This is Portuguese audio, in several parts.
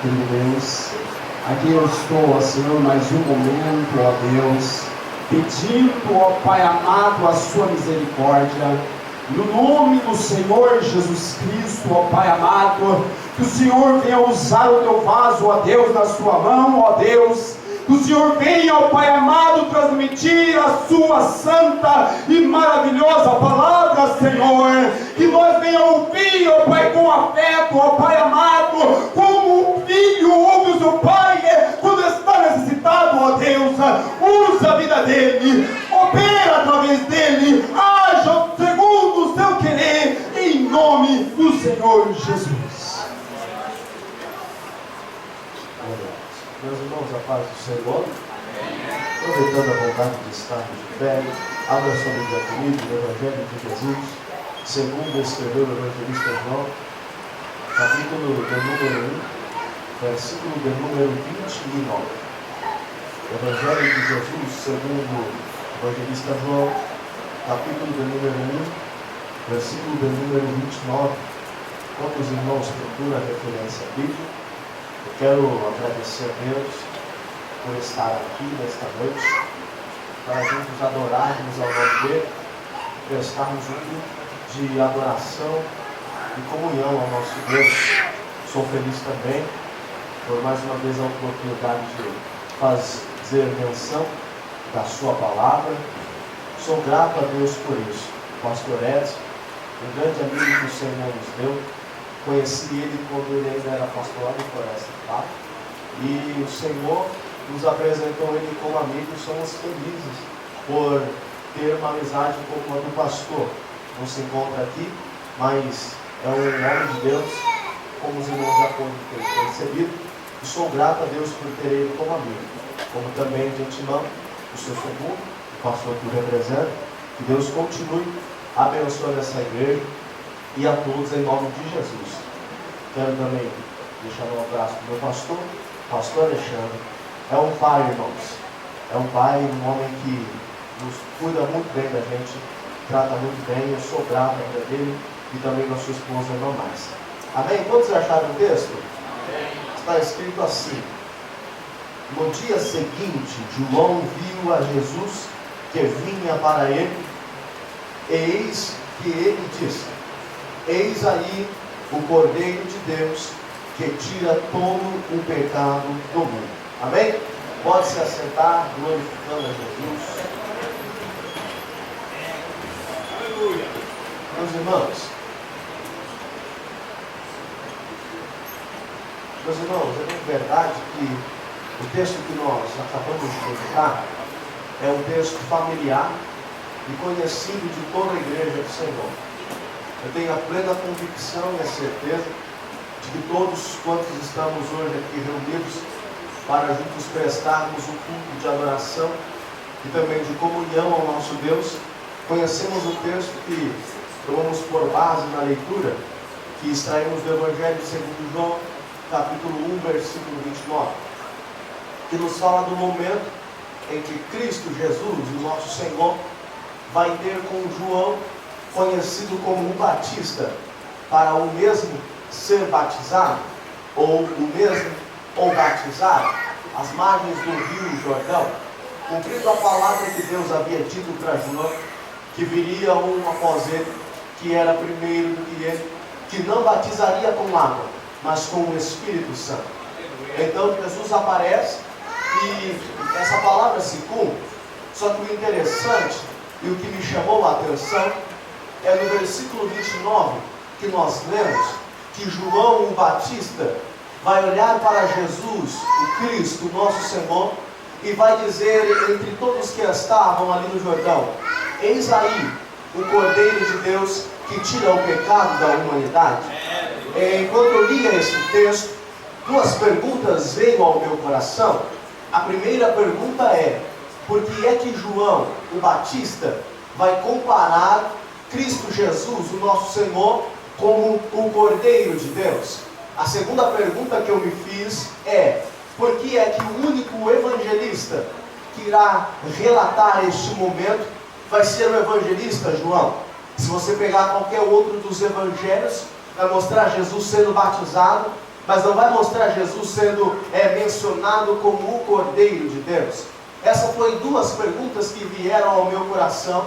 Querido Deus, aqui eu estou, Senhor, mais um momento, ó Deus, pedindo, ó Pai amado, a sua misericórdia, no nome do Senhor Jesus Cristo, ó Pai amado, que o Senhor venha usar o teu vaso, ó Deus, na sua mão, ó Deus, que o Senhor venha, ó Pai amado, transmitir a sua santa e maravilhosa palavra, Senhor, que nós venhamos ouvir, ó Pai, com afeto, ó Pai amado, como um filho ouve o seu Pai, quando está necessitado, ó Deus, usa a vida dele, opera através dele, haja segundo o seu querer, em nome do Senhor Jesus. Meus irmãos, a paz do Senhor, aproveitando a vontade de estarmos de pé, abra sua Bíblia comigo no Evangelho de Jesus, segundo escreveu o evangelista João, capítulo de número 1, versículo de número 29. Evangelho de Jesus, segundo o evangelista João, capítulo de número 1, versículo de número 29. Quando os irmãos procuram a referência bíblica, eu quero agradecer a Deus por estar aqui nesta noite, para juntos adorarmos ao nome dele, prestarmos um culto de adoração e comunhão ao nosso Deus. Sou feliz também por mais uma vez a oportunidade de fazer menção da sua palavra. Sou grato a Deus por isso. Pastor Edson, um grande amigo que o Senhor nos deu, conheci ele quando ele ainda era pastor em Floresta, tá? E o Senhor nos apresentou ele como amigo e somos felizes por ter uma amizade como a do pastor. Não se encontra aqui, mas é um homem de Deus, como os irmãos já podem ter percebido. E sou grato a Deus por ter ele como amigo. Como também de antemão, o seu segundo, o pastor que o representa. Que Deus continue abençoando essa igreja e a todos em nome de Jesus. Quero também deixar um abraço para o meu pastor Alexandre. É um pai, irmãos. É um pai, um homem que nos cuida muito bem da gente, trata muito bem. Eu sou grato ainda dele e também da sua esposa, irmã Márcia. Amém? Todos acharam o texto? Amém. Está escrito assim: no dia seguinte, João viu a Jesus que vinha para ele, e eis que ele disse: eis aí o Cordeiro de Deus que tira todo o pecado do mundo. Amém? Pode se assentar, glorificando a Jesus. Aleluia. Meus irmãos, é bem verdade que o texto que nós acabamos de meditar é um texto familiar e conhecido de toda a igreja do Senhor. Eu tenho a plena convicção e a certeza de que todos quantos estamos hoje aqui reunidos para juntos prestarmos um culto de adoração e também de comunhão ao nosso Deus, conhecemos o texto que tomamos por base na leitura, que extraímos do Evangelho segundo João, capítulo 1, versículo 29, que nos fala do momento em que Cristo Jesus, o nosso Senhor, vai ter com João, conhecido como o Batista, para o mesmo ser batizado, ou o mesmo ou batizar, às margens do rio Jordão, cumprindo a palavra que Deus havia dito para João, que viria um após ele, que era primeiro do que ele, que não batizaria com água, mas com o Espírito Santo. Então Jesus aparece e essa palavra se cumpre. Só que o interessante e o que me chamou a atenção é no versículo 29 que nós lemos que João o Batista vai olhar para Jesus, o Cristo, o nosso Senhor, e vai dizer entre todos que estavam ali no Jordão: eis aí o Cordeiro de Deus que tira o pecado da humanidade. Enquanto eu lia esse texto, duas perguntas veio ao meu coração. A primeira pergunta é: por que é que João o Batista vai comparar Cristo Jesus, o nosso Senhor, como o Cordeiro de Deus? A segunda pergunta que eu me fiz é: por que é que o único evangelista que irá relatar este momento vai ser o evangelista João? Se você pegar qualquer outro dos evangelhos, vai mostrar Jesus sendo batizado, mas não vai mostrar Jesus sendo mencionado como o Cordeiro de Deus. Essas foram duas perguntas que vieram ao meu coração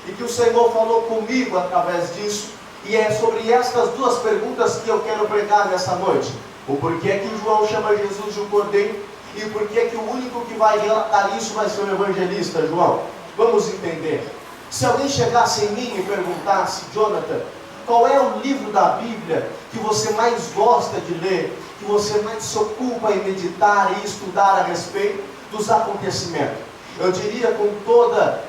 e que o Senhor falou comigo através disso. E é sobre estas duas perguntas que eu quero pregar nessa noite. O porquê que João chama Jesus de um Cordeiro e o porquê que o único que vai relatar isso vai ser o evangelista João. Vamos entender. Se alguém chegasse em mim e perguntasse: Jonathan, qual é o livro da Bíblia que você mais gosta de ler, que você mais se ocupa em meditar e estudar a respeito dos acontecimentos? Eu diria com toda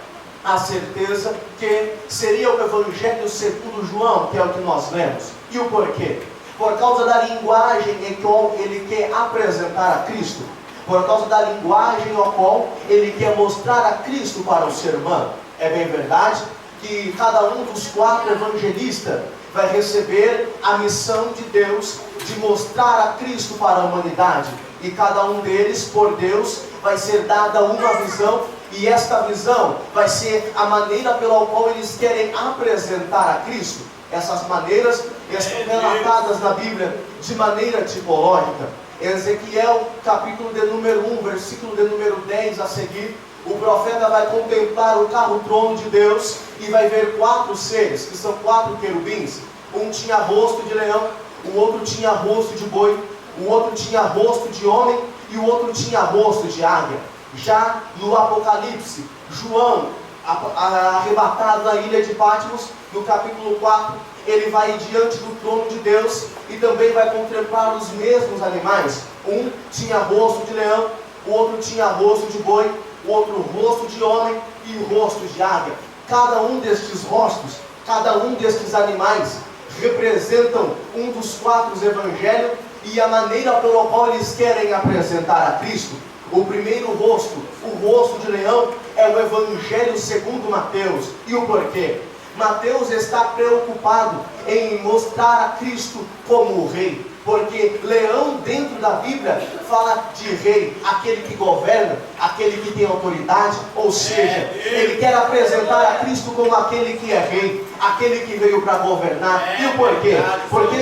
a certeza que seria o Evangelho segundo João, que é o que nós lemos. E o porquê? Por causa da linguagem em que ele quer apresentar a Cristo, por causa da linguagem ao qual ele quer mostrar a Cristo para o ser humano. É bem verdade que cada um dos 4 evangelistas vai receber a missão de Deus de mostrar a Cristo para a humanidade, e cada um deles, por Deus, vai ser dada uma visão, e esta visão vai ser a maneira pela qual eles querem apresentar a Cristo. Essas maneiras estão relatadas na Bíblia de maneira tipológica. Ezequiel, capítulo de número 1, versículo de número 10 a seguir, o profeta vai contemplar o carro trono de Deus e vai ver 4 seres, que são 4 querubins. Um tinha rosto de leão, o outro tinha rosto de boi, o outro tinha rosto de homem e o outro tinha rosto de águia. Já no Apocalipse, João, arrebatado na ilha de Patmos, no capítulo 4, ele vai diante do trono de Deus e também vai contemplar os mesmos animais. Um tinha rosto de leão, o outro tinha rosto de boi, o outro rosto de homem e o rosto de águia. Cada um destes rostos, cada um destes animais representam um dos 4 evangelhos e a maneira pela qual eles querem apresentar a Cristo. O primeiro rosto, o rosto de leão, é o Evangelho segundo Mateus. E o porquê? Mateus está preocupado em mostrar a Cristo como o rei, porque leão dentro da Bíblia fala de rei, aquele que governa, aquele que tem autoridade, ou seja, ele quer apresentar a Cristo como aquele que é rei, aquele que veio para governar. E o porquê? Porque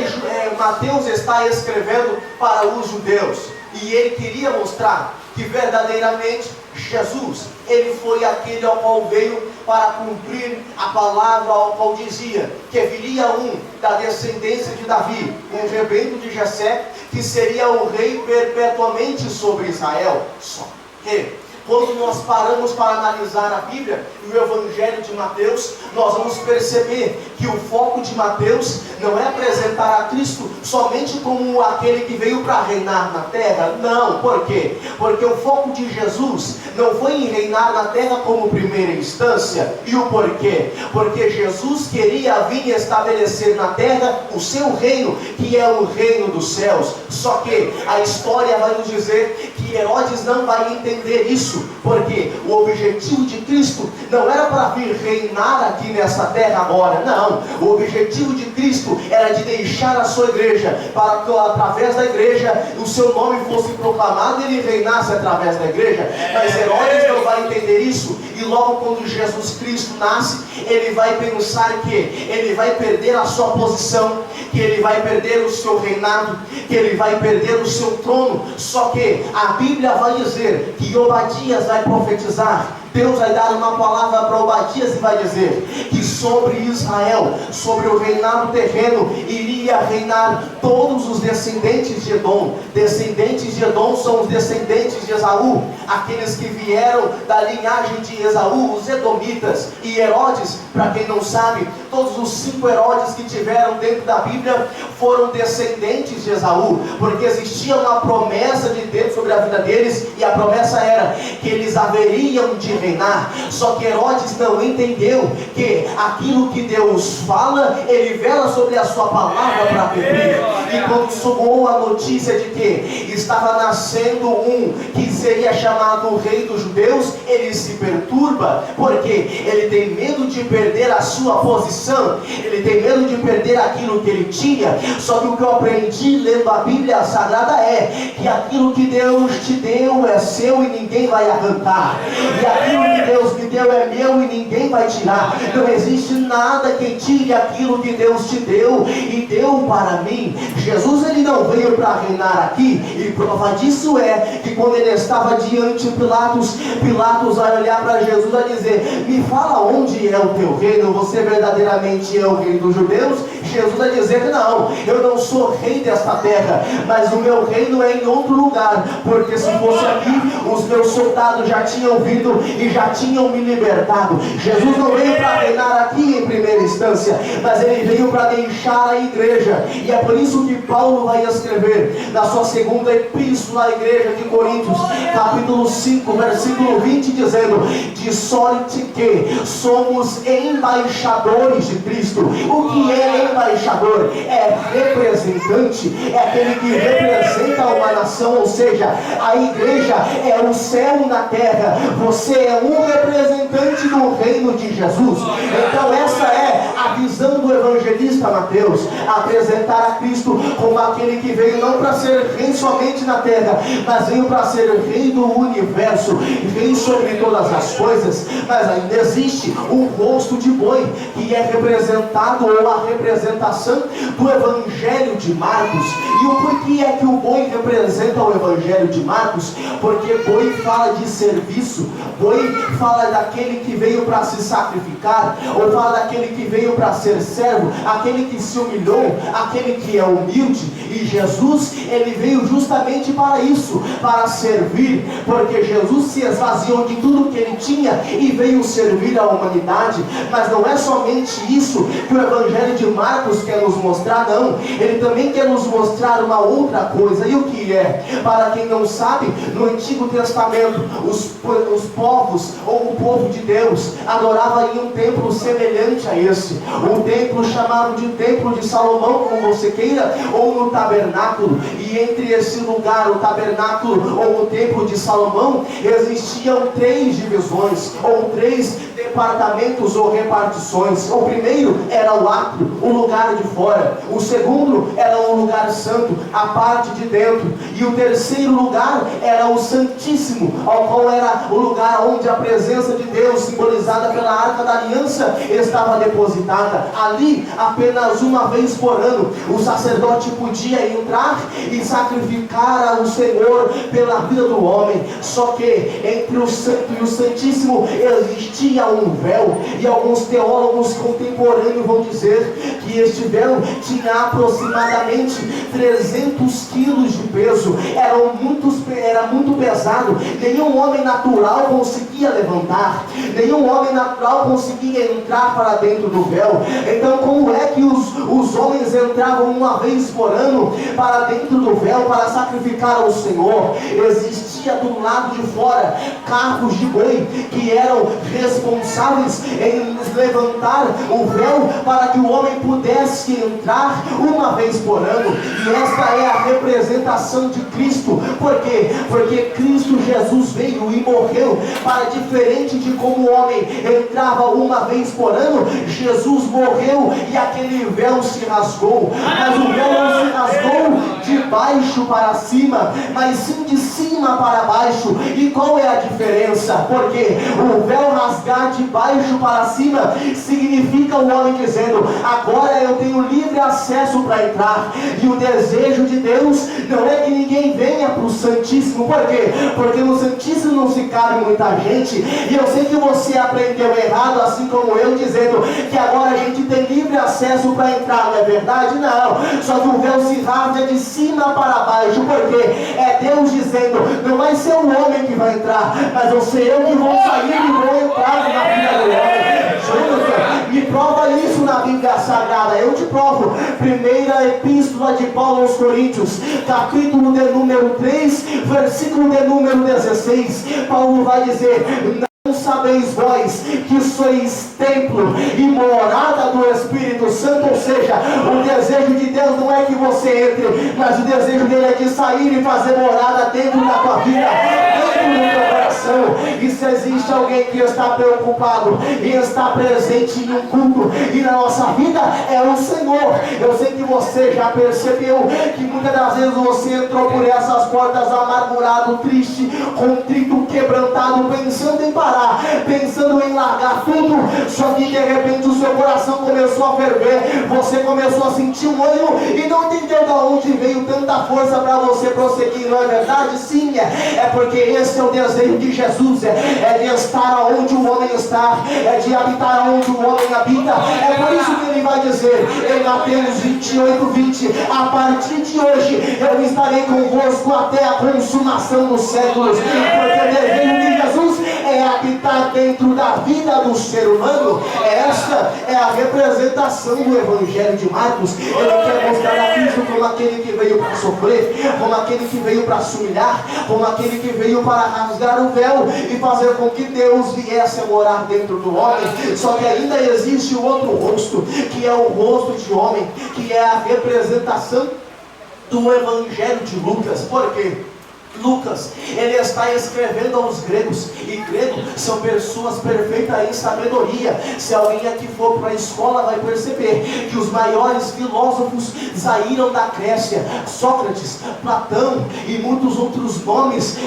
Mateus está escrevendo para os judeus, e ele queria mostrar que verdadeiramente Jesus, ele foi aquele ao qual veio para cumprir a palavra ao qual dizia que viria um da descendência de Davi, um rebento de Jessé, que seria o rei perpetuamente sobre Israel. Só que quando nós paramos para analisar a Bíblia e o Evangelho de Mateus, nós vamos perceber que o foco de Mateus não é apresentar a Cristo somente como aquele que veio para reinar na terra. Não, por quê? Porque o foco de Jesus não foi em reinar na terra como primeira instância. E o porquê? Porque Jesus queria vir estabelecer na terra o seu reino, que é o reino dos céus. Só que a história vai nos dizer que Herodes não vai entender isso, porque o objetivo de Cristo não era para vir reinar aqui nessa terra agora. Não, o objetivo de Cristo era de deixar a sua igreja, para que através da igreja o seu nome fosse proclamado e ele reinasse através da igreja. Mas Herodes não vai entender isso, e logo quando Jesus Cristo nasce, ele vai pensar que ele vai perder a sua posição, que ele vai perder o seu reinado, que ele vai perder o seu trono. Só que a Bíblia vai dizer que Obadias vai profetizar. Deus vai dar uma palavra para Obadias e vai dizer que sobre Israel, sobre o reinado terreno, iria reinar todos os descendentes de Edom. Descendentes de Edom são os descendentes de Esaú, aqueles que vieram da linhagem de Esaú, os edomitas. E Herodes, para quem não sabe, todos os 5 Herodes que tiveram dentro da Bíblia foram descendentes de Esaú, porque existia uma promessa de Deus sobre a vida deles, e a promessa era que eles haveriam de reinar. Só que Herodes não entendeu que aquilo que Deus fala, ele vela sobre a sua palavra para cumprir. E quando soou a notícia de que estava nascendo um que seria chamado o rei dos judeus, ele se perturba, porque ele tem medo de perder a sua posição, ele tem medo de perder aquilo que ele tinha. Só que o que eu aprendi lendo a Bíblia Sagrada é que aquilo que Deus te deu é seu e ninguém vai arrancar, e aquilo Aquilo que Deus me deu é meu e ninguém vai tirar. Não existe nada que tire aquilo que Deus te deu e deu para mim. Jesus, ele não veio para reinar aqui, e prova disso é que quando ele estava diante de Pilatos, Pilatos vai olhar para Jesus e vai dizer: me fala onde é o teu reino, você verdadeiramente é o rei dos judeus? Jesus vai dizer: não, eu não sou rei desta terra, mas o meu reino é em outro lugar, porque se fosse aqui, os meus soldados já tinham vindo e já tinham me libertado. Jesus não veio para reinar aqui em primeira instância, mas ele veio para deixar a igreja, e é por isso que Paulo vai escrever na sua segunda epístola à igreja de Coríntios, capítulo 5, versículo 20, dizendo: de sorte que somos embaixadores de Cristo. O que é embaixador? É representante, é aquele que representa uma nação, ou seja, a igreja é o céu na terra. Você é um representante do reino de Jesus. Então essa é a visão do evangelista Mateus, apresentar a Cristo como aquele que veio não para ser rei somente na terra, mas veio para ser rei do universo, rei sobre todas as coisas. Mas ainda existe um rosto de boi, que é representado, ou a representação do evangelho de Marcos. E o porquê é que o boi representa o evangelho de Marcos? Porque boi fala de serviço, boi fala daquele que veio para se sacrificar, ou fala daquele que veio para ser servo, aquele que se humilhou, aquele que é humilde. E Jesus, ele veio justamente para isso, para servir, porque Jesus se esvaziou de tudo que ele tinha e veio servir a humanidade. Mas não é somente isso que o evangelho de Marcos quer nos mostrar, não. Ele também quer nos mostrar uma outra coisa. E o que é? Para quem não sabe, no Antigo Testamento, os povos, ou o povo de Deus, adorava em um templo semelhante a esse, o templo chamado de Templo de Salomão, como você queira, ou no tabernáculo. E entre esse lugar, o tabernáculo ou o templo de Salomão, existiam 3 divisões, ou 3 departamentos ou repartições. O primeiro era o átrio, o lugar de fora. O segundo era o lugar santo, a parte de dentro. E o terceiro lugar era o Santíssimo, ao qual era o lugar onde a presença de Deus, simbolizada pela Arca da Aliança, estava depositada. Ali, apenas uma vez por ano, o sacerdote podia entrar e sacrificar ao Senhor pela vida do homem. Só que entre o Santo e o Santíssimo existia um véu, e alguns teólogos contemporâneos vão dizer que este véu tinha aproximadamente 300 quilos de peso. Era muito pesado. Nenhum homem natural conseguia levantar, nenhum homem natural conseguia entrar para dentro do véu. Então como é que os homens entravam uma vez por ano para dentro do véu para sacrificar ao Senhor? Existia do lado de fora carros de boi que eram responsáveis em levantar o véu para que o homem pudesse entrar uma vez por ano. E esta é a representação de Cristo. Por quê? Porque Cristo Jesus veio e morreu para, diferente de como o homem entrava uma vez por ano, Jesus morreu e aquele véu se rasgou. Mas o véu não se rasgou de baixo para cima, mas sim de cima para baixo. E qual é a diferença? Porque o véu rasgar de baixo para cima significa o homem dizendo: agora eu tenho livre acesso para entrar. E o desejo de Deus não é que ninguém venha para o Santíssimo. Por quê? Porque no Santíssimo não se cabe muita gente. E eu sei que você aprendeu errado, assim como eu, dizendo que agora a gente tem livre acesso para entrar. Não é verdade? Não. Só que o véu se rasga de cima para baixo. Porque é Deus dizendo: não vai ser o homem que vai entrar, mas vou ser eu que vou sair e vou entrar na vida do homem. Me prova isso na Bíblia Sagrada. Eu te provo. Primeira epístola de Paulo aos Coríntios, capítulo de número 3, versículo de número 16. Paulo vai dizer: não sabeis vós que sois templo e morada do Espírito Santo? Ou seja, o desejo de Deus não é que você entre, mas o desejo dele é de sair e fazer morada dentro da tua vida, dentro do teu coração. oração. E se existe alguém que está preocupado e está presente em um culto e na nossa vida, é o Senhor. Eu sei que você já percebeu que muitas das vezes você entrou por essas portas amargurado, triste, contrito, quebrantado, pensando em parar, pensando em largar tudo. Só que de repente o seu coração começou a ferver, você começou a sentir um ânimo e não entendeu de onde veio tanta força para você prosseguir. Não é verdade? Sim, é porque esse é o desejo de Jesus, é de estar onde o homem está, é de habitar onde o homem habita. É por isso que ele vai dizer em Mateus 28:20: a partir de hoje eu estarei convosco até a consumação dos séculos. Porque o desejo de Jesus é habitar dentro da vida do ser humano. Esta é a representação do Evangelho de Marcos. Ele quer mostrar a Cristo como aquele que veio para sofrer, como aquele que veio para se humilhar, como aquele que veio para rasgar o véu e fazer com que Deus viesse a morar dentro do homem. Só que ainda existe o outro rosto, que é o rosto de homem, que é a representação do Evangelho de Lucas. Por quê? Lucas, ele está escrevendo aos gregos, e gregos são pessoas perfeitas em sabedoria. Se alguém aqui for para a escola vai perceber que os maiores filósofos saíram da Grécia. Sócrates, Platão e muitos outros nomes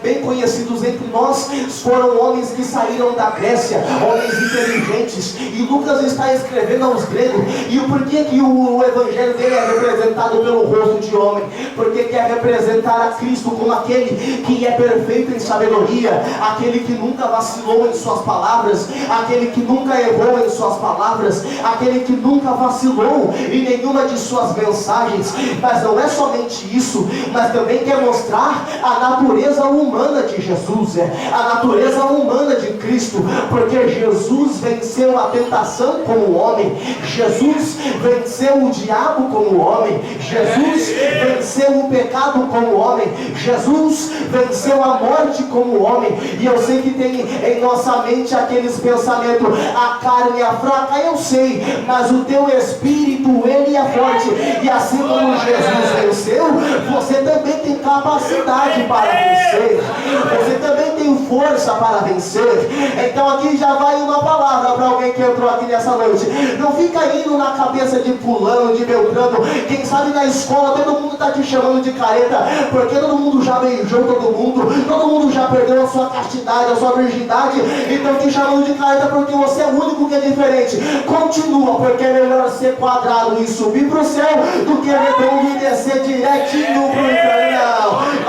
bem conhecidos entre nós foram homens que saíram da Grécia, homens inteligentes. E Lucas está escrevendo aos gregos. E o porquê que o evangelho dele é representado pelo rosto de homem? Porque quer representar a Cristo como aquele que é perfeito em sabedoria, aquele que nunca vacilou em suas palavras, aquele que nunca errou em suas palavras, aquele que nunca vacilou em nenhuma de suas mensagens. Mas não é somente isso, mas também quer mostrar a natureza humana de Jesus, a natureza humana de Cristo, porque Jesus venceu a tentação como homem, Jesus venceu o diabo como homem, Jesus venceu o pecado como homem, Jesus venceu a morte como homem. E eu sei que tem em nossa mente aqueles pensamentos: a carne é fraca, eu sei, mas o teu espírito, ele é forte. E assim como Jesus venceu, você também tem capacidade para vencer, você também tem força para vencer. Então aqui já vai uma palavra para alguém que entrou aqui nessa noite. Não fica indo na cabeça de fulano, de Beltrano. Quem sabe na escola todo mundo está te chamando de careta, porque todo mundo já beijou todo mundo já perdeu a sua castidade, a sua virgindade, então te chamando de careta porque você é o único que é diferente. Continua, porque é melhor ser quadrado e subir para o céu do que redondo e descer direitinho para o inferno.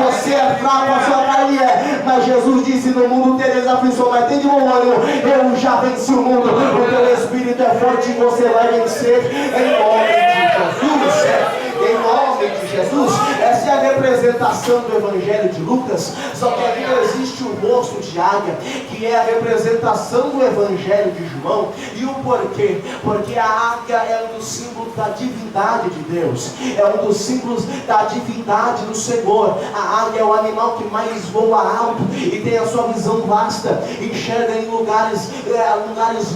Você é fraco, a sua carne é, mas Jesus disse: no mundo tereis aflição, mas tem de bom ânimo, eu já venci o mundo. O teu espírito é forte e você vai vencer em nome de Jesus. Em nome de Jesus. Essa é a representação do Evangelho de Lucas. Só que ainda existe o rosto de águia, que é a representação do Evangelho de João. E o porquê? Porque a águia é um dos símbolos da divindade de Deus, é um dos símbolos da divindade do Senhor. A águia é o animal que mais voa alto e tem a sua visão vasta, enxerga em lugares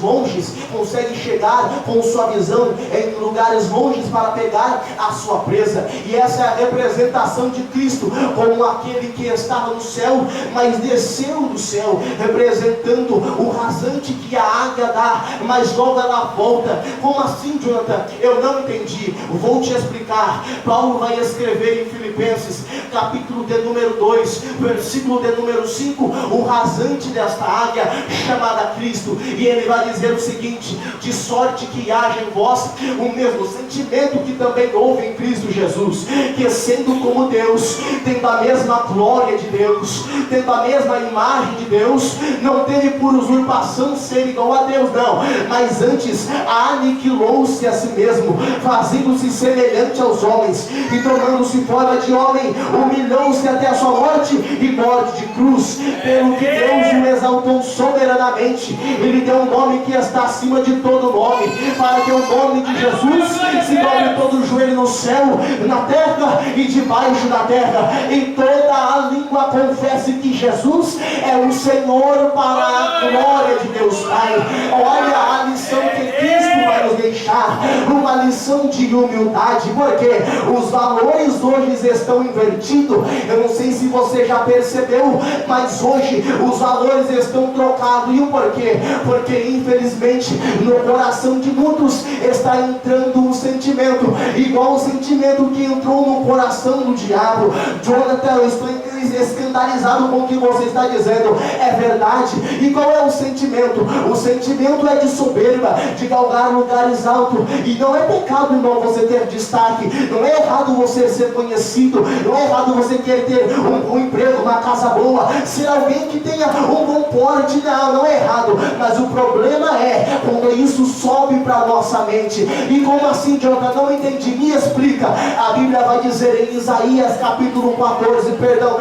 longes, consegue chegar com sua visão em lugares longes para pegar a sua presa. E essa é a representação de Cristo como aquele que estava no céu, mas desceu do céu, representando o rasante que a águia dá, mas logo ela volta. Como assim, Jonathan? Eu não entendi. Vou te explicar. Paulo vai escrever em Filipenses, capítulo de número 2, versículo de número 5, o rasante desta águia chamada Cristo. E ele vai dizer o seguinte: de sorte que haja em vós o mesmo sentimento que também houve em Cristo Jesus, que sendo como Deus, tendo a mesma glória de Deus, tendo a mesma imagem de Deus, não teve por usurpação ser igual a Deus, não, mas antes aniquilou-se a si mesmo, fazendo-se semelhante aos homens, e tornando-se forma de homem, humilhou-se até a sua morte, e morte de cruz. Pelo que Deus o exaltou soberanamente, ele deu um nome que está acima de todo nome, para que o nome de Jesus se dobre todo o joelho no céu, na terra e debaixo da terra, e toda a língua confesse que Jesus é o Senhor, para a glória de Deus Pai. Olha a lição que Cristo vai nos deixar uma lição de humildade, porque os valores hoje estão invertidos. Eu não sei se você já percebeu, mas hoje os valores estão trocados. E o porquê? Porque infelizmente no coração de muitos está entrando um sentimento igual o sentimento que entrou no coração do diabo. Jonathan, eu estou escandalizado com o que você está dizendo. É verdade. E qual é o sentimento? O sentimento é de soberba, de galgar lugares altos. E não é pecado, irmão, você ter destaque. Não é errado você ser conhecido. Não é errado você querer ter um emprego, uma casa boa, ser alguém que tenha um bom porte. Não é errado. Mas o problema é quando isso sobe para a nossa mente. E como assim, Jonathan? Não entendi. Me explica. A Bíblia vai dizer em Isaías capítulo 14,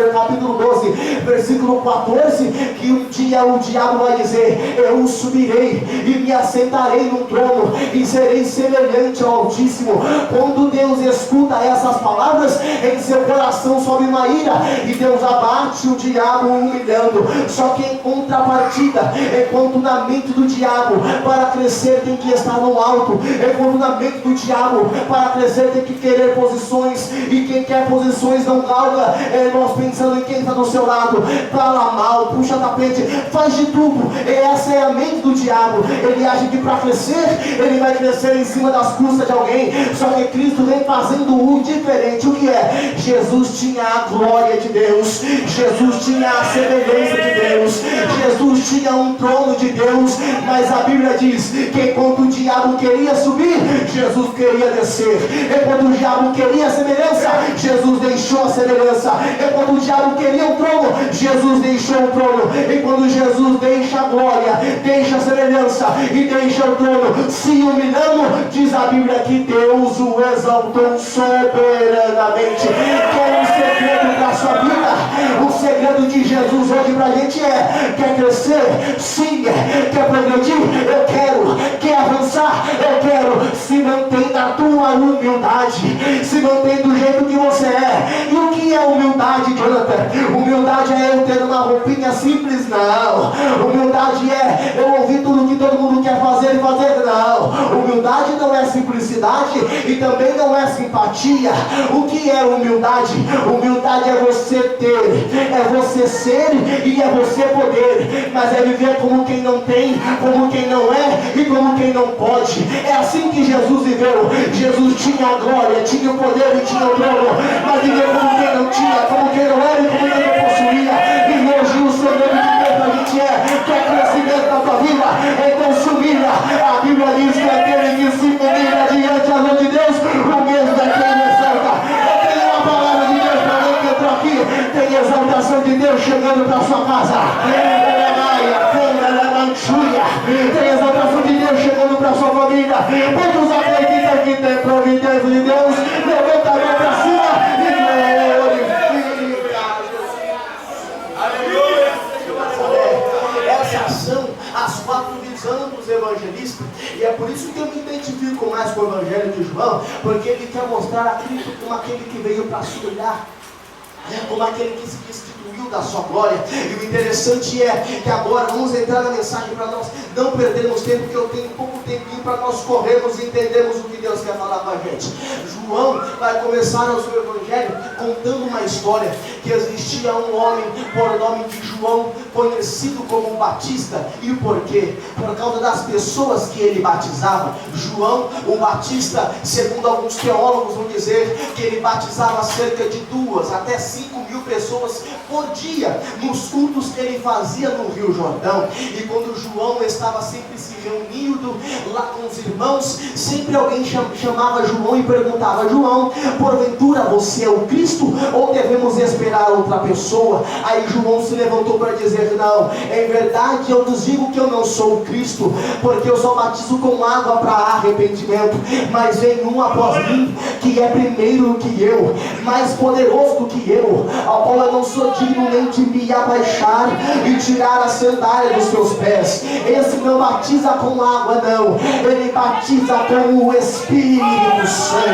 capítulo 12, versículo 14, que um dia o diabo vai dizer: eu subirei e me assentarei no trono e serei semelhante ao Altíssimo. Quando Deus escuta essas palavras, em seu coração sobe uma ira e Deus abate o diabo humilhando. Só que em contrapartida, enquanto na mente do diabo para crescer tem que estar no alto, enquanto na mente do diabo para crescer tem que querer posições, e quem quer posições não galga, nós pensando em quem está do seu lado, fala mal, puxa tapete, faz de tudo. Essa é a mente do diabo. Ele acha que para crescer, ele vai crescer em cima das custas de alguém. Só que Cristo vem fazendo o diferente. O que é? Jesus tinha a glória de Deus, Jesus tinha a semelhança de Deus, Jesus tinha um trono de Deus. Mas a Bíblia diz que enquanto o diabo queria subir, Jesus queria descer. Enquanto o diabo queria a semelhança, Jesus deixou a semelhança. Enquanto o diabo queria o trono, Jesus deixou o trono. E quando Jesus deixa a glória, deixa a semelhança e deixa o trono, se humilhando, diz a Bíblia que Deus o exaltou soberanamente. Qual o segredo para a sua vida? O segredo de Jesus hoje para a gente é: quer crescer? Sim. Quer progredir? Eu quero. Quer avançar? Eu quero. Se mantém na tua humildade, se mantém do jeito que você é. E o que é humildade, Jonathan? Humildade é eu ter uma roupinha simples? Não. Humildade é eu ouvir tudo que todo mundo quer fazer e fazer? Não. Humildade não é simplicidade e também não é simpatia. O que é humildade? Humildade é você ter, é você ser e é você poder. Mas é viver como quem não tem, como quem não é e como quem não pode. É assim que Jesus viveu. Jesus tinha a glória, tinha o poder e tinha o trono, mas viveu como quem não tinha, como quem não era e como quem não possuía. E hoje o segredo de Deus para a gente quer crescimento na tua vida, então se humilha. A Bíblia diz que aquele que se humilha diante da mão de Deus, o mesmo é quem exalta. Eu tenho uma palavra de Deus para alguém que entrou aqui. Tem exaltação de Deus chegando para a sua casa. Tem exaltação de Deus chegando para a sua família. Quantos acreditam que tem providência de Deus? Levanta a mão para cima e glorifica. Aleluia. Essa ação, as 4 visões dos evangelistas, e é por isso que eu me identifico mais com o evangelho de João, porque ele quer mostrar a Cristo como aquele que veio para se olhar, como aquele que se destituiu da sua glória. E o interessante é que agora vamos entrar na mensagem para nós não perdermos tempo, porque eu tenho pouco tempinho para nós corrermos e entendermos o que Deus quer falar com a gente. João vai começar o seu evangelho contando uma história que existia um homem por nome de João, conhecido como Batista. E por quê? Por causa das pessoas que ele batizava. João, o Batista, segundo alguns teólogos vão dizer que ele batizava cerca de 2 até 5 mil pessoas por dia nos cultos que ele fazia no Rio Jordão. E quando João estava sempre se reunindo lá com os irmãos, sempre alguém chamava João e perguntava: João, porventura você é o Cristo ou devemos esperar outra pessoa? Aí João se levantou para dizer: não, em verdade eu vos digo que eu não sou o Cristo, porque eu só batizo com água para arrependimento, mas vem um após mim que é primeiro que eu, mais poderoso do que eu, ao qual eu não sou digno nem de me abaixar e tirar a sandália dos seus pés. Esse não batiza com água, não, ele batiza com o Espírito Santo,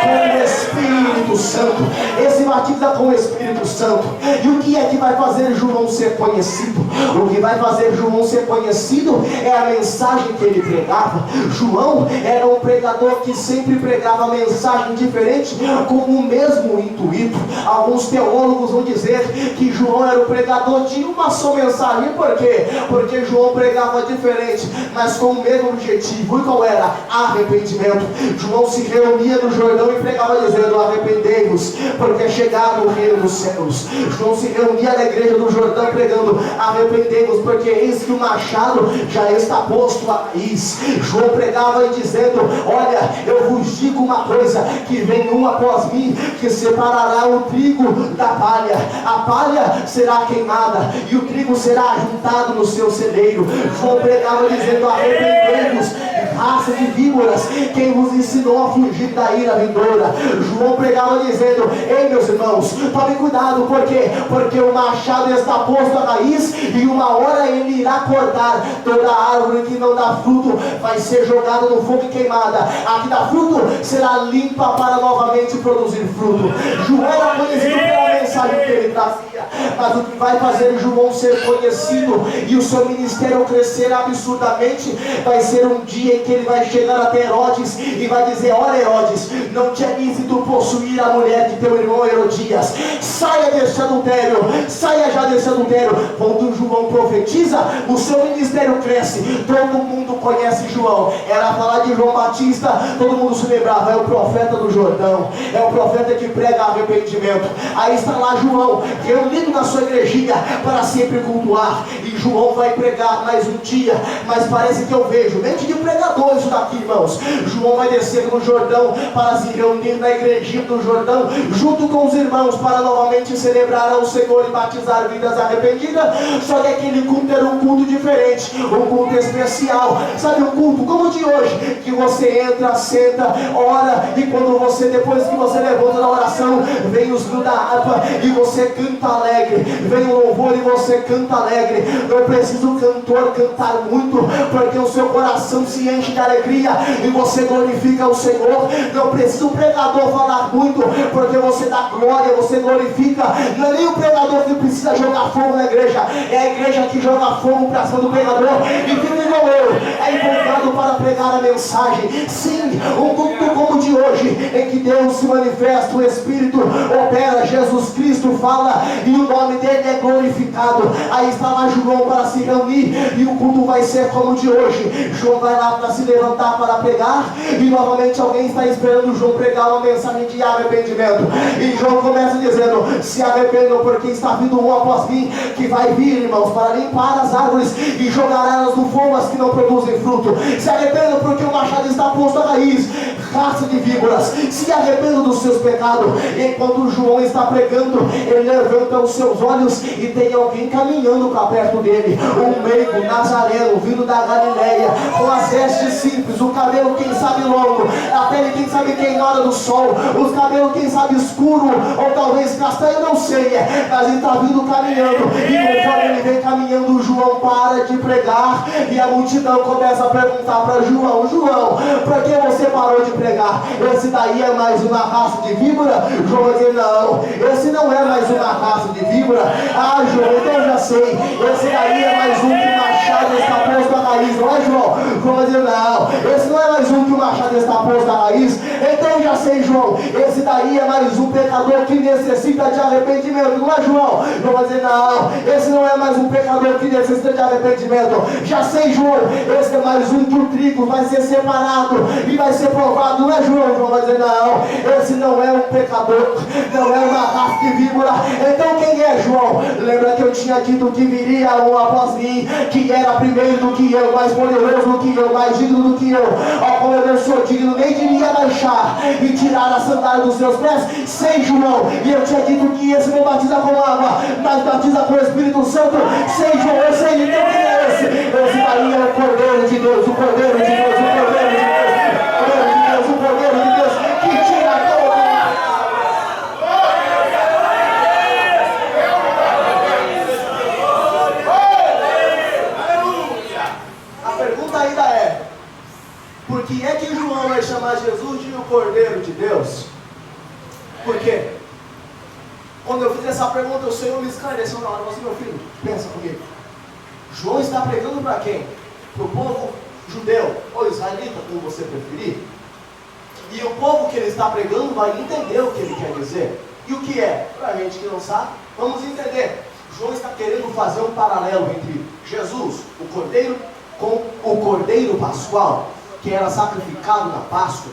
com o Espírito Espírito Santo. Esse batiza com o Espírito Santo. E o que é que vai fazer João ser conhecido? O que vai fazer João ser conhecido é a mensagem que ele pregava. João era um pregador que sempre pregava mensagem diferente, com o mesmo intuito. Alguns teólogos vão dizer que João era o pregador de uma só mensagem. Por quê? Porque João pregava diferente, mas com o mesmo objetivo. E qual era? Arrependimento. João se reunia no Jordão e pregava dizendo: arrependei-vos, porque é chegado o reino dos céus. João se reunia na igreja do Jordão pregando: arrependei-vos, porque eis que o machado já está posto à raiz. João pregava e dizendo: olha, eu vos digo uma coisa, que vem um após mim, que separará o trigo da palha. A palha será queimada e o trigo será juntado no seu celeiro. João pregava dizendo: arrependei-vos, raça de víboras, quem vos ensinou a fugir da ira vindoura. João pregava dizendo: ei, meus irmãos, tome cuidado, porque o machado está posto à raiz, e uma hora ele irá cortar. Toda árvore que não dá fruto vai ser jogada no fogo e queimada. A que dá fruto será limpa para novamente produzir fruto. João era conhecido pela mensagem que ele trazia, mas o que vai fazer João ser conhecido e o seu ministério crescer absurdamente vai ser um dia em que ele vai chegar até Herodes e vai dizer: olha, Herodes, não te é lícito possuir a mulher de teu irmão Herodias. Saia desse adultério, saia já desse adultério. Quando João profetiza, o seu ministério cresce. Todo mundo conhece João. Era falar de João Batista, todo mundo se lembrava: é o profeta do Jordão, é o profeta que prega arrependimento. Aí está lá João, reunido na sua igrejinha para sempre cultuar. E João vai pregar mais um dia, mas parece que eu vejo mente de pregador isso daqui, irmãos. João vai descer no Jordão para se reunir na igrejinha do Jordão junto com os irmãos para novamente celebrar ao Senhor e batizar vidas arrependidas. Só que aquele culto era um culto diferente, um culto especial. Sabe, um culto como o de hoje, que você entra, senta, ora, e quando você, depois que você levanta na oração, vem os da harpa e você canta alegre, vem o louvor e você canta alegre. Não precisa o cantor cantar muito, porque o seu coração se enche de alegria e você glorifica o Senhor. Não precisa o pregador falar muito, porque você dá glória, você glorifica. Não é nem o pregador que precisa jogar fogo na igreja, é a igreja que joga fogo para cima do pregador e fica igual eu, é invocado para pregar a mensagem. Sim, um culto como o de hoje, em que Deus se manifesta, o Espírito opera, Jesus Cristo fala e o nome dele é glorificado. Aí está lá João para se reunir e o culto vai ser como o de hoje. João vai lá para se levantar para pregar e novamente alguém está esperando João pregar uma mensagem de arrependimento. E João começa dizendo: se arrependam, porque está vindo um após mim, que vai vir, irmãos, para limpar as árvores e jogar elas no fogo, as que não produzem fruto. Se arrependam, porque o machado está posto à raiz. Raça de víboras, se arrependam dos seus pecados. E enquanto João está pregando, ele levanta os seus olhos e tem alguém caminhando para perto dele, um meigo nazareno vindo da Galileia, com as vestes simples, o cabelo quem sabe longo, a pele quem sabe queimada do sol, os cabelos quem sabe escuro ou talvez castanho, não sei, mas ele está vindo caminhando. E conforme ele vem caminhando, João para de pregar e a multidão começa a perguntar para João: João, por que você parou de pregar? Esse daí é mais uma raça de víbora? João vai dizer: não, esse não é mais uma raça de víbora. Ah, João, então eu já sei, esse daí é mais um que o machado está posto à raiz, não é, João? João vai dizer: não, esse não é mais um que o machado está posto à raiz. Então eu já sei, João, esse daí é mais um pecador que necessita de arrependimento, não é, João? João vai dizer: não, esse não é mais um pecador que necessita de arrependimento. Já sei, João, esse é mais um que o trigo vai ser separado e vai ser provado, não é, João? João vai dizer: não, esse não é um pecador, não é uma raça de víbora. Então quem é, João? Lembra que eu tinha dito que viria um após mim, que era primeiro do que eu, mais poderoso do que eu, mais digno do que eu, ao qual eu não sou digno nem de me abaixar e tirar a sandália dos seus pés? Sei, João, e eu tinha dito que esse não batiza com água, mas batiza com o Espírito Santo. Sei, João, eu sei. Então quem é esse? Esse daí é o Cordeiro de Deus, o Cordeiro de Deus, o Cordeiro de Deus, o Cordeiro de Deus, que tira todo. A pergunta ainda é: por que é que João vai chamar Jesus de o Cordeiro de Deus? Porque pergunta o Senhor me esclareceu na hora. Você, meu filho, pensa comigo. João está pregando para quem? Para o povo judeu ou israelita, como você preferir. E o povo que ele está pregando vai entender o que ele quer dizer. E o que é? Para a gente que não sabe, vamos entender. João está querendo fazer um paralelo entre Jesus, o Cordeiro, com o Cordeiro Pascual, que era sacrificado na Páscoa.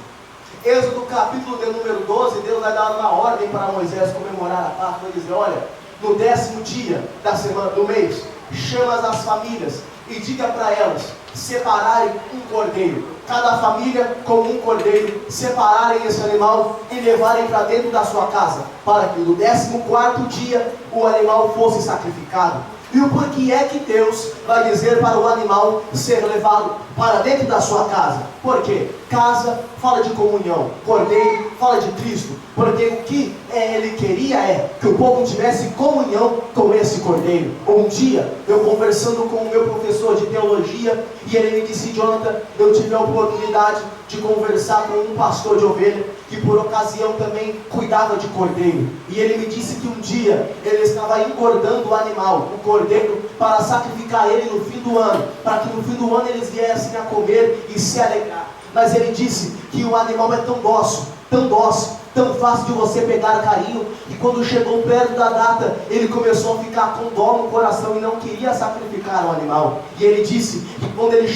Êxodo capítulo de número 12, Deus vai dar uma ordem para Moisés comemorar a Páscoa. Vai dizer, olha, no 10º dia da semana, do mês, chama as famílias e diga para elas separarem um cordeiro, cada família com um cordeiro, separarem esse animal e levarem para dentro da sua casa, para que no 14º dia o animal fosse sacrificado. E o porquê é que Deus vai dizer para o animal ser levado para dentro da sua casa? Por quê? Casa fala de comunhão, cordeiro fala de Cristo, porque o que ele queria é que o povo tivesse comunhão com esse cordeiro. Um dia, eu conversando com o meu professor de teologia, e ele me disse, Jonathan, eu tive a oportunidade de conversar com um pastor de ovelha, que por ocasião também cuidava de cordeiro, e ele me disse que um dia, ele estava engordando o animal, o cordeiro, para sacrificar ele no fim do ano, para que no fim do ano eles viessem a comer e se alegrar. Mas ele disse que o animal é tão dócil, tão fácil de você pegar carinho, e quando chegou perto da data, ele começou a ficar com dó no coração e não queria sacrificar o animal. E ele disse que quando ele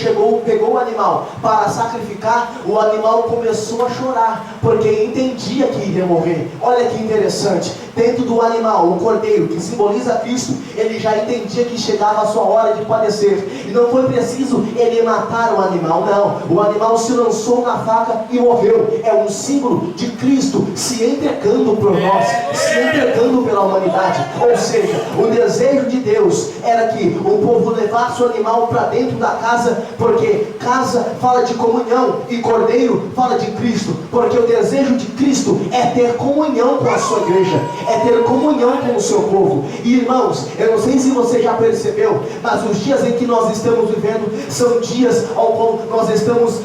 pegou o animal para sacrificar, o animal começou a chorar, porque entendia que iria morrer. Olha que interessante, dentro do animal, o cordeiro, que simboliza Cristo, ele já entendia que chegava a sua hora de padecer, e não foi preciso ele matar o animal, não. O animal se lançou na faca e morreu. É um símbolo de Cristo se entregando por nós, se entregando pela humanidade. Ou seja, o desejo de Deus era que o povo levasse o animal para dentro da casa, porque casa fala de comunhão e cordeiro fala de Cristo, porque o desejo de Cristo é ter comunhão com a sua igreja, é ter comunhão com o seu povo. E irmãos, eu não sei se você já percebeu, mas os dias em que nós estamos vivendo são dias ao qual nós estamos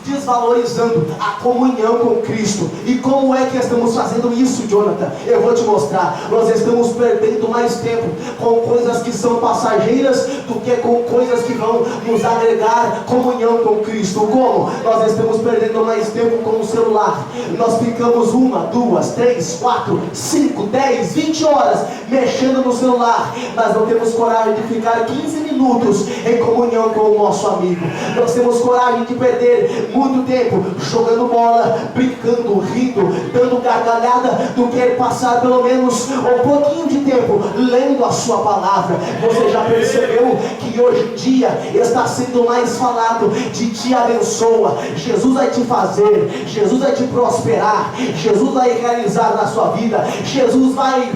desvalorizando a comunhão com Cristo. E como é que estamos fazendo isso, Jonathan? Eu vou te mostrar. Nós estamos perdendo mais tempo com coisas que são passageiras do que com coisas que vão nos agregar comunhão com Cristo. Como? Nós estamos perdendo mais tempo com o celular. Nós ficamos 1, 2, 3, 4, 5, 10, 20 horas mexendo no celular, mas não temos coragem de ficar 15 minutos em comunhão com o nosso amigo. Nós temos coragem de perder muito tempo jogando bola, brincando, rindo, dando gargalhada, do que passar pelo menos um pouquinho de tempo lendo a sua palavra. Você já percebeu que hoje em dia está sendo mais falado de te abençoa, Jesus vai te fazer, Jesus vai te prosperar, Jesus vai realizar na sua vida, Jesus vai,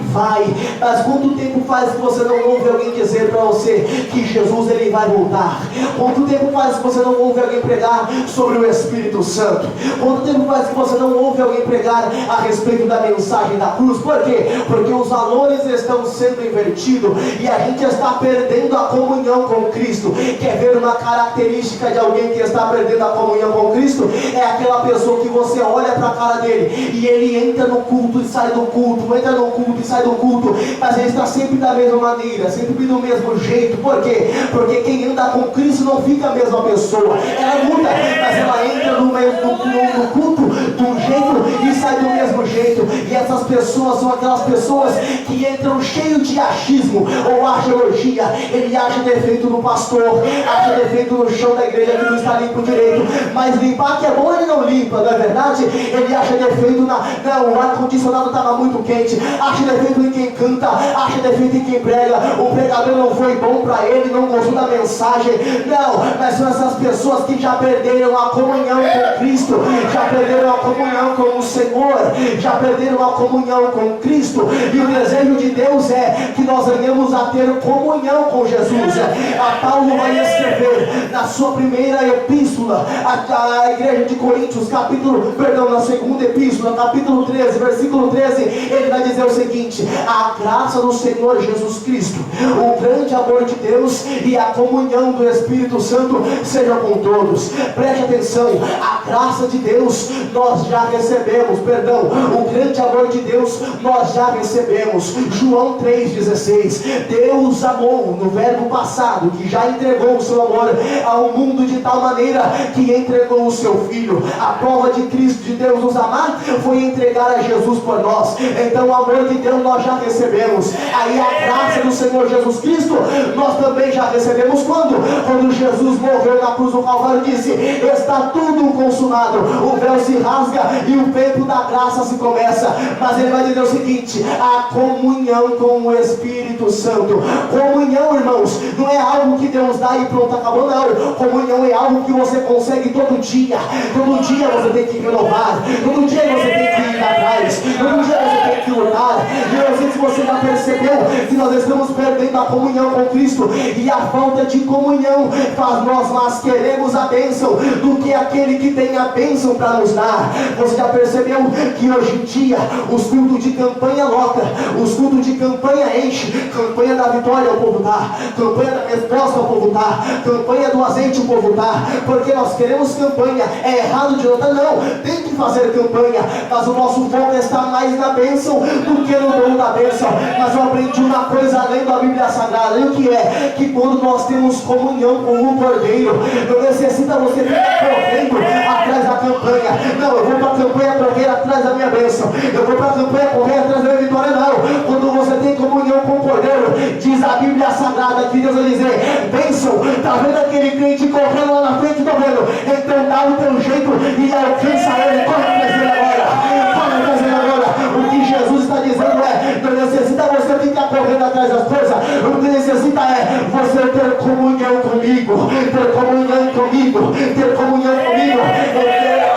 mas quanto tempo faz que você não ouve alguém dizer para você que Jesus ele vai voltar? Quanto tempo faz que você não ouve alguém pregar sobre o Espírito Santo? Quanto tempo faz que você não ouve alguém pregar a respeito da mensagem da cruz? Por quê? Porque os valores estão sendo invertidos e a gente está perdendo a comunhão com Cristo. Quer ver uma característica de alguém que está perdendo a comunhão com Cristo? É aquela pessoa que você olha para a cara dele e ele entra no culto e sai do culto, entra no culto e sai do culto, mas ele está sempre da mesma maneira, sempre do mesmo jeito. Por quê? Porque quem anda com Cristo não fica a mesma pessoa. Ela muda, mas ela entra no culto de um jeito e sai do mesmo jeito. E essas pessoas são aquelas pessoas que entram cheio de achismo ou arqueologia. Ele acha defeito no pastor, acha defeito no chão da igreja que não está limpo direito, mas limpar que é bom ele não limpa, não é verdade? Ele acha defeito o ar-condicionado estava muito quente, acha defeito em quem canta, acha defeito em quem prega, o pregador não foi bom para ele, não gostou da mensagem. Não, mas são essas pessoas que já perderam a comunhão com Cristo, já perderam a comunhão com o Senhor, já perderam a comunhão com Cristo. E o desejo de Deus é que nós venhamos a ter comunhão com Jesus. A Paulo vai escrever na sua primeira epístola à igreja de Coríntios, na segunda epístola, capítulo 13, versículo 13, ele vai dizer o seguinte: a graça do Senhor Jesus Cristo, o grande amor de Deus e a comunhão do Espírito Santo seja com todos. Preste atenção, a graça de Deus nós já recebemos, perdão, o grande amor de Deus nós já recebemos. João 3,16, Deus amou no verbo passado, que já entregou o seu amor ao mundo de tal maneira que entregou o seu Filho. A prova de Cristo, de Deus nos amar, foi entregar a Jesus por nós. Então o amor de Deus nós já recebemos. Aí a graça do Senhor Jesus Cristo nós também já recebemos. Quando Jesus morreu na cruz do Calvário, disse: está tudo consumado. O véu se rasga e o tempo da graça se começa. Mas ele vai dizer o seguinte: a comunhão com o Espírito Santo. Comunhão, irmãos, não é algo que Deus dá e pronto, acabou, não. Comunhão é algo que você consegue todo dia. Todo dia você tem que renovar, todo dia você tem que ir atrás, todo dia você tem que lutar. E eu não sei se você já percebeu que nós estamos perdendo a comunhão com Cristo, e a falta de comunhão faz nós mais queremos a bênção do que aquele que tem a bênção para nos dar. Você já percebeu que hoje em dia os cultos de campanha lota, os cultos de campanha enche, campanha da vitória o povo dá, campanha da resposta o povo dá, campanha do azeite o povo dá, porque nós queremos campanha. É errado de lutar? Não, tem que fazer campanha, mas o nosso foco está mais na bênção do que no dom da bênção. Mas eu aprendi uma coisa além da Bíblia Sagrada, e o que é? Que quando nós temos comunhão com o Cordeiro, não necessita você ficar correndo atrás da campanha. Não, eu vou para a campanha correr atrás da minha bênção, eu vou para a campanha correr atrás da minha vitória. Não, quando você tem comunhão com o Cordeiro, diz a Bíblia Sagrada que Deus vai dizer: bênção, está vendo aquele crente correndo lá na frente? Estou vendo, então dá o teu jeito e alcança ele. Corre atrás dele agora, corre atrás dele agora. O que Jesus está dizendo é: não necessita você ficar correndo atrás das coisas, o que necessita é você ter comunhão comigo, ter comunhão comigo, ter comunhão comigo.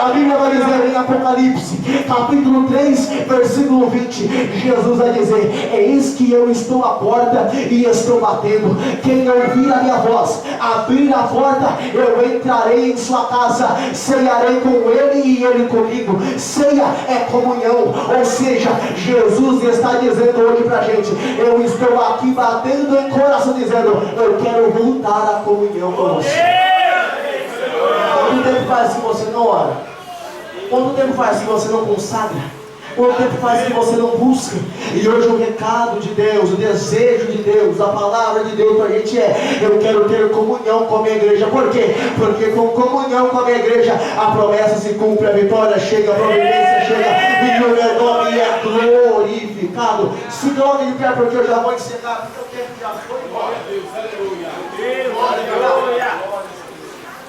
A Bíblia vai dizer em Apocalipse, capítulo 3, versículo 20, Jesus vai dizer: eis que eu estou à porta e estou batendo. Quem ouvir a minha voz, abrir a porta, eu entrarei em sua casa, cearei com ele e ele comigo. Ceia é comunhão, ou seja, Jesus está dizendo hoje pra gente: eu estou aqui batendo em coração, dizendo: eu quero voltar à comunhão com você. Quanto tempo faz que você não ora? Quanto tempo faz que você não consagra? Quanto tempo faz que você não busca? E hoje o recado de Deus, o desejo de Deus, a palavra de Deus para a gente é: eu quero ter comunhão com a minha igreja. Por quê? Porque com comunhão com a minha igreja a promessa se cumpre, a vitória chega, a providência chega, e o meu nome é glorificado. Se coloque de pé, porque eu já vou encerrar, porque o tempo já foi embora.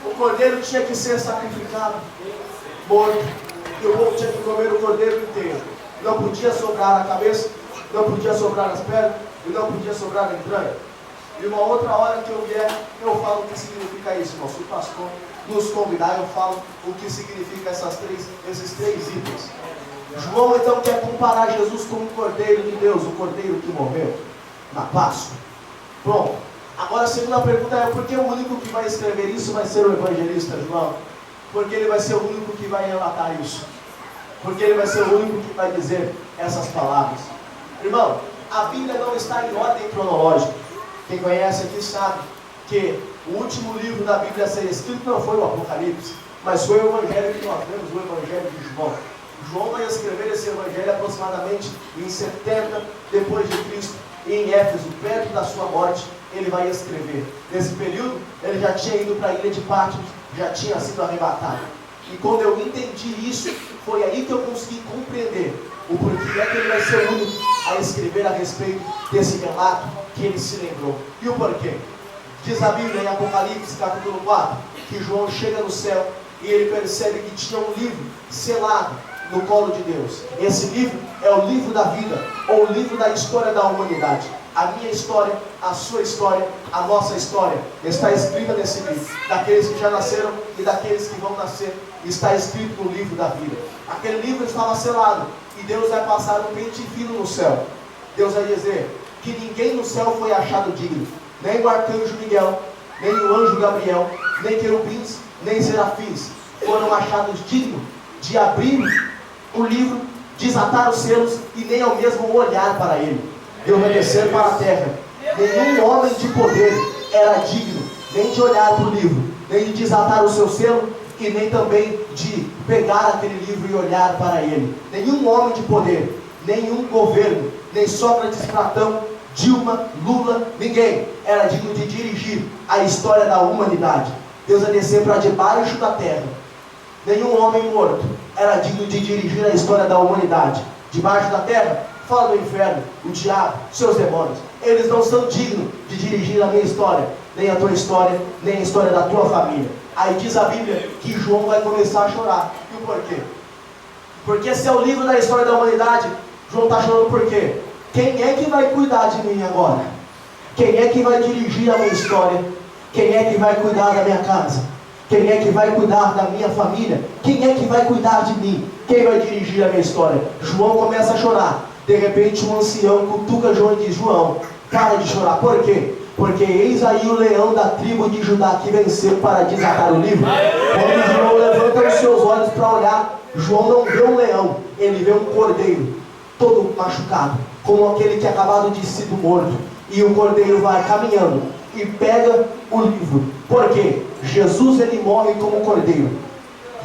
O cordeiro tinha que ser sacrificado, morto, e o povo tinha que comer o cordeiro inteiro. Não podia sobrar a cabeça, não podia sobrar as pernas, e não podia sobrar a entranha. E uma outra hora que eu vier, eu falo o que significa isso, irmão. Se o pastor nos convidar, eu falo o que significa esses três itens. João então quer comparar Jesus com o Cordeiro de Deus, o Cordeiro que morreu na Páscoa. Pronto. Agora a segunda pergunta é: por que o único que vai escrever isso vai ser o evangelista João? Porque ele vai ser o único que vai relatar isso. Porque ele vai ser o único que vai dizer essas palavras. Irmão, a Bíblia não está em ordem cronológica. Quem conhece aqui sabe que o último livro da Bíblia a ser escrito não foi o Apocalipse, mas foi o Evangelho que nós vemos, o Evangelho de João. João vai escrever esse Evangelho aproximadamente em 70 depois de Cristo, em Éfeso, perto da sua morte, ele vai escrever. Nesse período, ele já tinha ido para a ilha de Patmos, já tinha sido arrebatado. E quando eu entendi isso, foi aí que eu consegui compreender o porquê é que ele vai ser o único a escrever a respeito desse relato que ele se lembrou. E o porquê? Diz a Bíblia em Apocalipse capítulo 4, que João chega no céu e ele percebe que tinha um livro selado no colo de Deus. Esse livro é o livro da vida, ou o livro da história da humanidade. A minha história, a sua história, a nossa história está escrita nesse livro. Daqueles que já nasceram e daqueles que vão nascer, está escrito no livro da vida. Aquele livro estava selado e Deus vai passar um pente fino no céu. Deus vai dizer que ninguém no céu foi achado digno, nem o arcanjo Miguel, nem o anjo Gabriel, nem querubins, nem serafins foram achados dignos de abrir o livro, desatar os selos e nem ao mesmo olhar para ele. Deus vai descer para a terra. Nenhum homem de poder era digno nem de olhar para o livro, nem de desatar o seu selo e nem também de pegar aquele livro e olhar para ele. Nenhum homem de poder, nenhum governo, nem Sócrates, Platão, Dilma, Lula, ninguém era digno de dirigir a história da humanidade. Deus ia descer para debaixo da terra. Nenhum homem morto era digno de dirigir a história da humanidade. Debaixo da terra, fala do inferno, o diabo, seus demônios. Eles não são dignos de dirigir a minha história, nem a tua história, nem a história da tua família. Aí diz a Bíblia que João vai começar a chorar. E o porquê? Porque esse é o livro da história da humanidade. João está chorando por quê? Quem é que vai cuidar de mim agora? Quem é que vai dirigir a minha história? Quem é que vai cuidar da minha casa? Quem é que vai cuidar da minha família? Quem é que vai cuidar de mim? Quem vai dirigir a minha história? João começa a chorar. De repente um ancião cutuca João e diz: João, para de chorar. Por quê? Porque eis aí o leão da tribo de Judá que venceu para desatar o livro. Quando João levanta os seus olhos para olhar, João não vê um leão, ele vê um cordeiro, todo machucado, como aquele que é acabado de ser morto. E o cordeiro vai caminhando e pega o livro. Por quê? Jesus ele morre como cordeiro,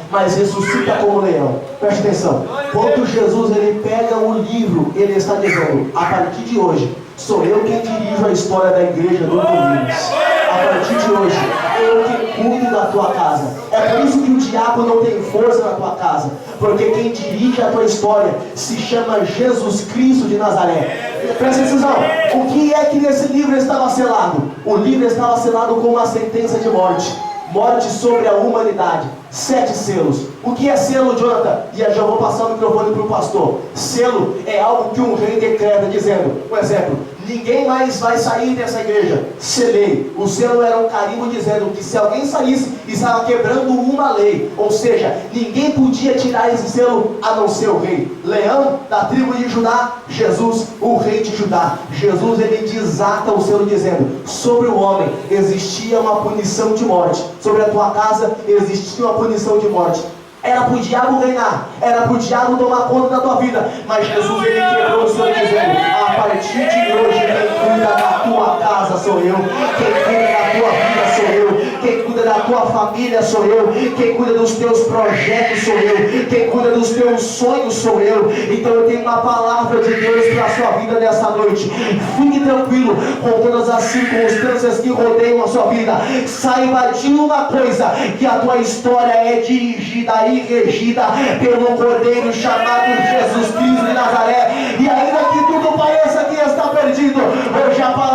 mas ressuscita como leão. Preste atenção. Quando Jesus ele pega o livro, ele está dizendo: a partir de hoje, sou eu quem dirijo a história da igreja do Corinthians. A partir de hoje, eu que cuido da tua casa. É por isso que o diabo não tem força na tua casa, porque quem dirige a tua história se chama Jesus Cristo de Nazaré. Presta atenção. O que é que nesse livro estava selado? O livro estava selado com uma sentença de morte. Morte sobre a humanidade. 7 selos. O que é selo, Jonathan? E eu já vou passar o microfone para o pastor. Selo é algo que um rei decreta, dizendo, por exemplo, ninguém mais vai sair dessa igreja. Selei. O selo era um carimbo dizendo que se alguém saísse, estava quebrando uma lei. Ou seja, ninguém podia tirar esse selo a não ser o rei. Leão da tribo de Judá, Jesus, o rei de Judá. Jesus ele desata o selo dizendo: sobre o homem existia uma punição de morte, sobre a tua casa existia uma punição de morte. Era para o diabo reinar, era para o diabo tomar conta da tua vida, mas Jesus ele quebrou o selo dizendo: a partir de hoje quem cuida da tua casa sou eu, quem cuida da tua vida sou eu, quem cuida da tua família sou eu, quem cuida dos teus projetos sou eu, quem cuida dos teus sonhos sou eu. Então eu tenho uma palavra de Deus para a sua vida nessa noite. Fique tranquilo com todas as circunstâncias que rodeiam a sua vida. Saiba de uma coisa, que a tua história é dirigida e regida pelo Cordeiro chamado Jesus Cristo de Nazaré. E ainda que tudo pareça que está perdido, hoje a palavra